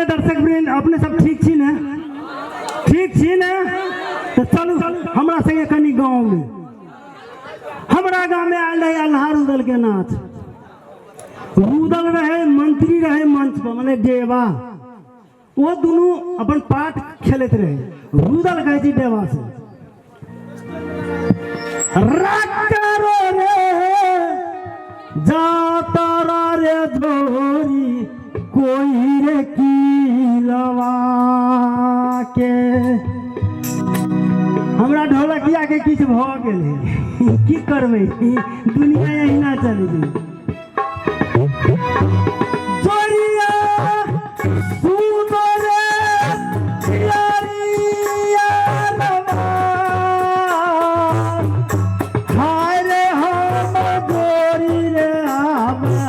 आदरणीय दर्शक वृंद अपने सब ठीक छी ने? ठीक छी ने? तो चलू हमरा संगे कनी गाँव में, हमरा गाँव में आयल रहे अल्लाह रुदल के नाच। रुदल रहे, मंत्री रहे मंच पर, माने देवा। वो दोनों अपन पाठ खेलते रहे। रुदल कहे छी देवा से, रक्करो रे जातारा रे जोरी कोई रे की लवा के। हमरा ढोलकिया के किछ भ गेलै, की करबै, दुनिया एहिना चलै छै। जोरिया सुनो रे यारिया रवा, हाय रे हम गोरी रे आवा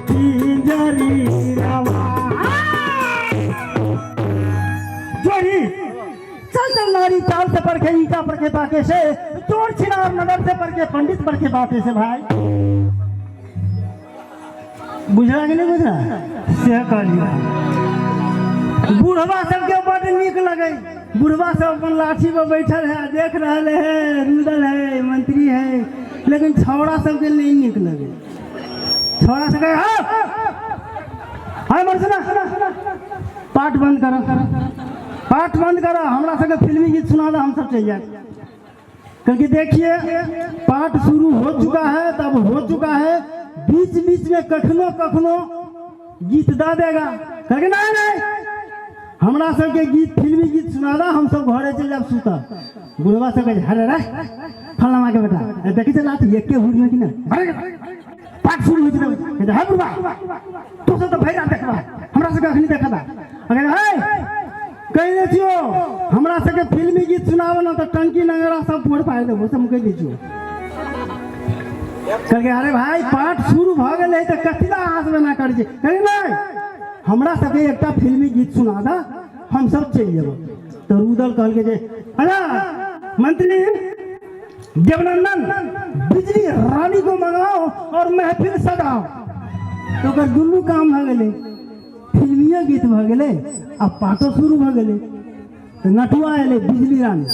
पिंजरी रवा। जोरी चल चल नारी चाल से पढ़ के ईटा पढ़ के बाके से, चोर छिनार नगर से पढ़ के पंडित पढ़ के बाके से। भाई बुझला कि नहीं बुझला? से कहलिए बुढ़वा सबके बड़ नीक लगे। बुढ़वा सब अपन लाठी पर बैठल है, देख रहे है रुदल है मंत्री है, लेकिन छौड़ा सबके नहीं नीक लगे। छौड़ा सब कहे हाय मर्सना पाठ बंद करो, पाठ बंद करो, हमरा सबके फिल्मी गीत सुना दो, हम सब चल जाए। क्योंकि देखिए पाठ शुरू हो चुका है, तब हो चुका है, बीच बीच में कखनो कखनो गीत दा देगा। कहे नहीं नहीं हमरा सबके गीत फिल्मी गीत सुना दा, हम सब घरे चल जाब सुता। बुढ़वा सब कहे अरे रे फलना माँ के बेटा देखी चल लाठी एक के हुड़ में कि ना पाठ शुरू हो चुका है। बुढ़वा तू सब तो भैया देखबा, हमरा सबके अखनी देखा था। अगर है कह दीजियो हमरा सबके फिल्मी गीत सुनाबो ना तो टंकी नगरा सब फोड़ पाए देबो, सब कह दीजियो। कहे अरे भाई पाठ शुरू भ गए तो कथिला हंसबे ना कर। कहे नहीं हमरा सबके एकटा फिल्मी गीत सुना दा, हम सब चल जेबो। तो रुदल कहल के जे अरे मंत्री देवनंदन बिजली रानी को मंगाओ और महफिल सजाओ। तो कर दुनू काम भ गेले, फिल्मिया गीत भ गेले, अब पाठो शुरू भ गेले। तो नटुआ एले बिजली रानी,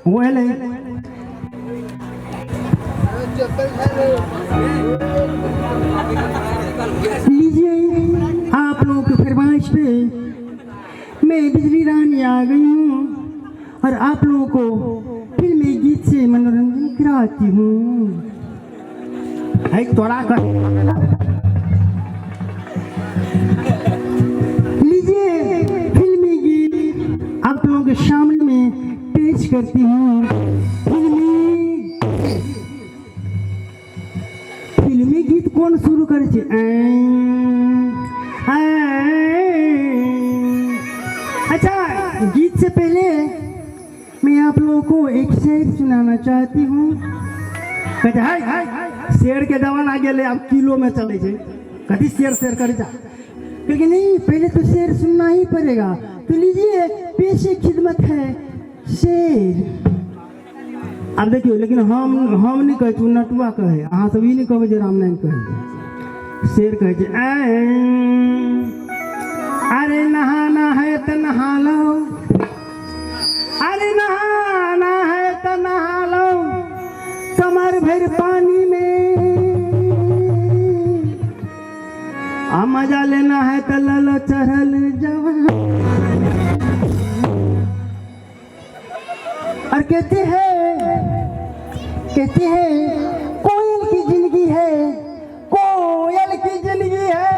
वो एले लीजिए आप लोगों की फरमाइश पे मैं बिजली रानी आ गई हूँ और आप लोगों को फिल्मी गीत से मनोरंजन कराती हूँ। थोड़ा कर लीजिए फिल्मी गीत आप लोगों के सामने में पेश करती हूँ। फिल्मी गीत कौन शुरू करे छे? अच्छा गीत से पहले मैं आप लोगों को एक शेर सुनाना चाहती हूँ। शेर के जमाना गेले अब किलो में चले छे, कभी शेर शेर कर जा, क्योंकि नहीं पहले तो शेर सुनना ही पड़ेगा। तो लीजिए पेशे खिदमत है शेर। अब देखियो लेकिन हम नहीं कहे, तू नटुआ कहे, अहाँ सब ई नहीं कहबे जे रामनारायण कहे। शेर कहे छे अरे नहाना है तो नहा लो, अरे नहाना है तो नहा लो कमर भर पानी में, आ मजा लेना है तो ललो चढ़ल जवान। और कहते हैं कोयल की जिंदगी है, कोयल की जिंदगी है,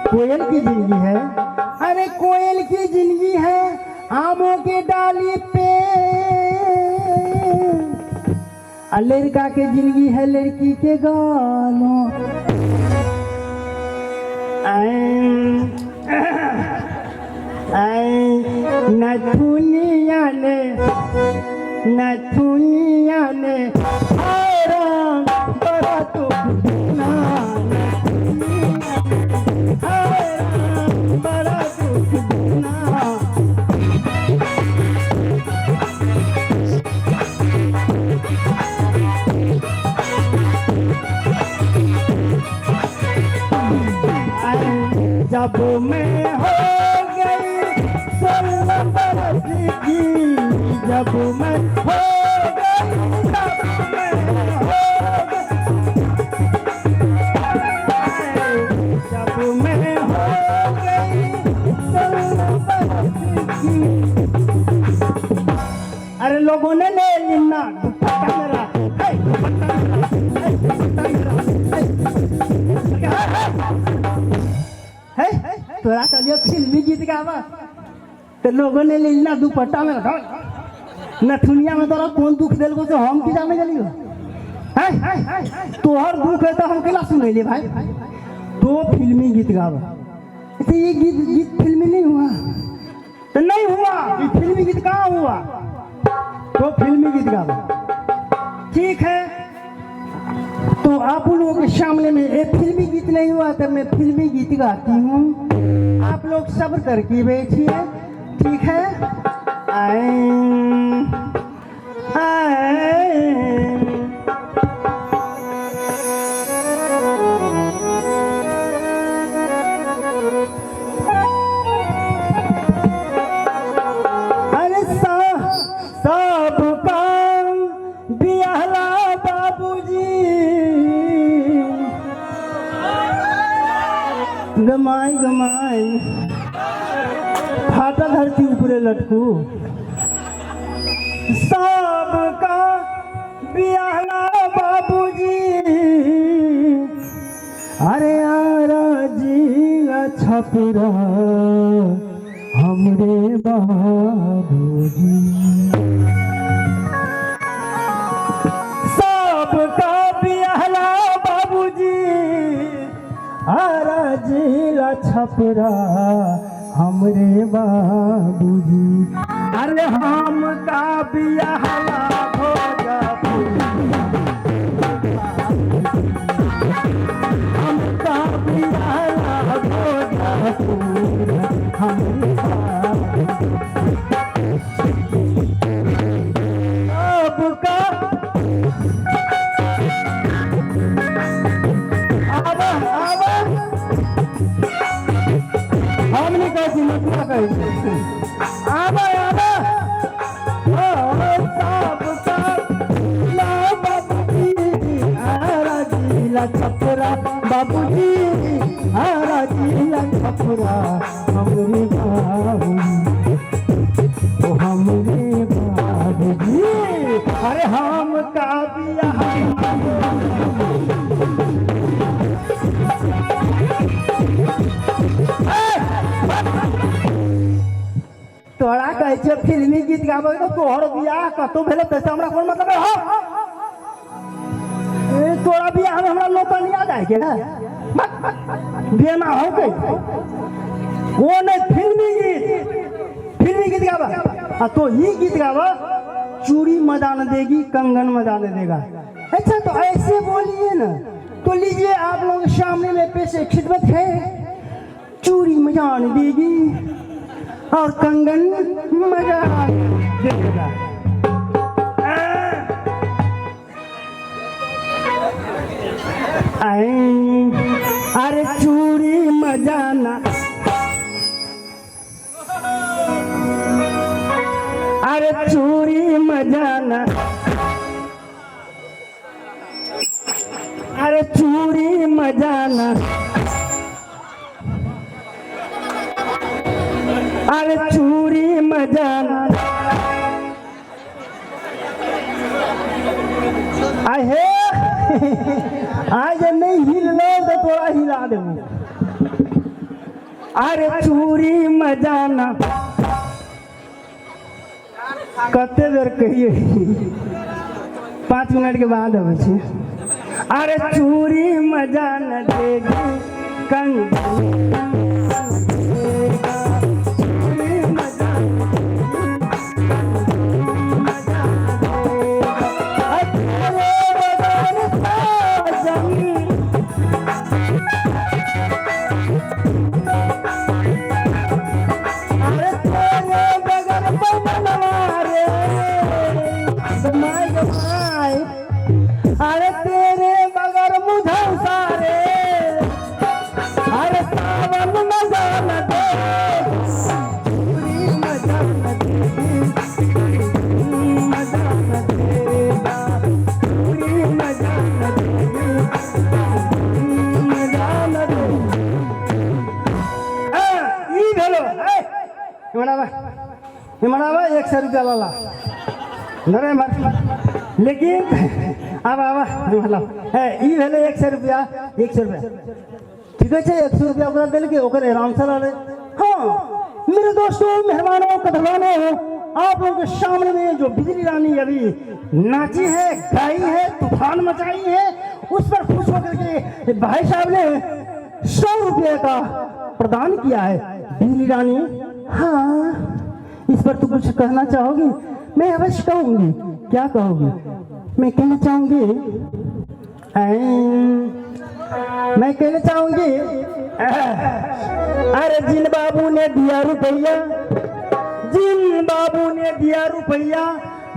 कोयल की जिंदगी है, अरे कोयल की जिंदगी है आमों की डाली पे, और लड़का की जिंदगी है लड़की के गालों। नथुनिया ने हैरान बड़ा तो ना, हैरान बड़ा तो ना। जब मैं हो गई 16 बरस की, जब मैं हो गई, जब मैं हो गई, जब मैं हो गई 16 बरस की। अरे लोगों ने ले लिया दुपट्टा मेरा, दुपट्टा मेरा, दुपट्टा मेरा, है तोरा कहलियो फिल्मी गीत गावा तो लोगों ने ले लिया दुपट्टा में रखा। नथुनिया में तोरा कौन दुख दिल को, हम की जाने गलियो है तोहर दुख है तो हम केला सुने ले भाई। तो फिल्मी गीत गावा तो ये गीत फिल्मी नहीं हुआ, तो नहीं हुआ, ये फिल्मी गीत कहाँ हुआ? तो फिल्मी गीत गावा, ठीक है। तो आप लोगों के सामने में एक फिल्मी गीत नहीं हुआ तो मैं फिल्मी गीत गाती हूँ। आप लोग सब्र करके बैठिए, ठीक है। अरे सब काम बिहला बाबूजी, गमाई गमाई फाटा धरती ऊपरे लटकू, सबका बिहला बाबूजी। अरे आरा जी छपुरा हमरे बाबूजी, सबका बिहला बाबूजी। आरा जिला छपरा हमरे बाबूजी। अरे हम का बिहला भोजपुर, हम का बिहला भोजपुर हमरे बाबूजी। सबका हमने कैसी मत कही आबा आबा छपरा बाबूजी, आरा जिला छपरा हमरे बाबूजी, ओ हमरे बाबूजी। अरे हम का बियाह तोरा कहै छै फिल्मी गीत गाबै तो तोहर बियाह कतौ भेलै तैसे हमरा कोन मतलब है? तोरा बियाह में हमरा लोग नहीं आ जाए के बेना हो गई वो नहीं फिल्मी गीत गावा। तो ये गीत गावा, चूड़ी मजा न देगी कंगन मजा न देगा। अच्छा तो ऐसे बोलिए ना, तो लीजिए आप लोग सामने में पेश खिदमत है, चूड़ी मजा न देगी और कंगन मजा देगा। अरे चूड़ी मजा ना, अरे चूड़ी मजा ना, अरे चूड़ी मजा ना, अरे चूड़ी मजा ना। आहे आज नहीं हिल लो तो थोड़ा हिला दे। अरे चूड़ी मजा ना कते देर कहिए 5 मिनट के बाद अब छे। अरे चूड़ी मजा न देगी कंगन अरे तेरे मगर मुझे सारे, अरे सावन मजा न दे, पूरी मजा न देगी, मजा न देगा, पूरी मजा न देगी, मजा न देगी। ई भेलो हिमड़ावा 100 रुपया लाला नरे मत, लेकिन अब आवा मतलब है ई भेले 100 रुपया 100 रुपया ठीक है 100 रुपया ओकरा दिल के ओकर आराम से ला ले। हाँ मेरे दोस्तों मेहमानों कदवानों आप लोगों के सामने में जो बिजली रानी अभी नाची है गाई है तूफान मचाई है उस पर खुश होकर के भाई साहब ने 100 रुपये का प्रदान किया है। बिजली रानी हाँ इस पर तू कुछ कहना चाहोगी? मैं अवश्य कहूंगी। क्या कहोगी? मैं कहना चाहूंगी मैं कहना चाहूंगी अरे जिन बाबू ने दिया रुपया, जिन बाबू ने दिया रुपया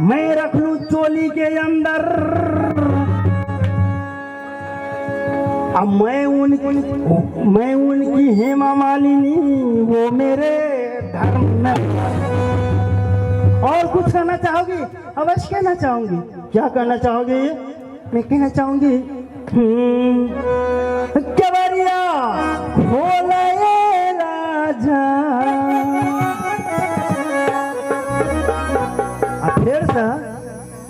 मैं रख लूं चोली के अंदर। अब मैं उनकी हेमा मालिनी वो मेरे धर्म में। और कुछ कहना चाहोगी? अवश्य कहना चाहूंगी। क्या कहना चाहोगी? मैं कहना चाहूंगी केवड़िया खोले राजा, फिर से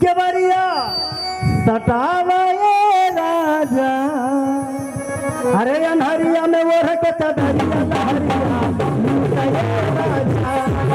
केवड़िया सटावे राजा। अरे अनहरिया में वो रखता दरिया लहरिया राजा।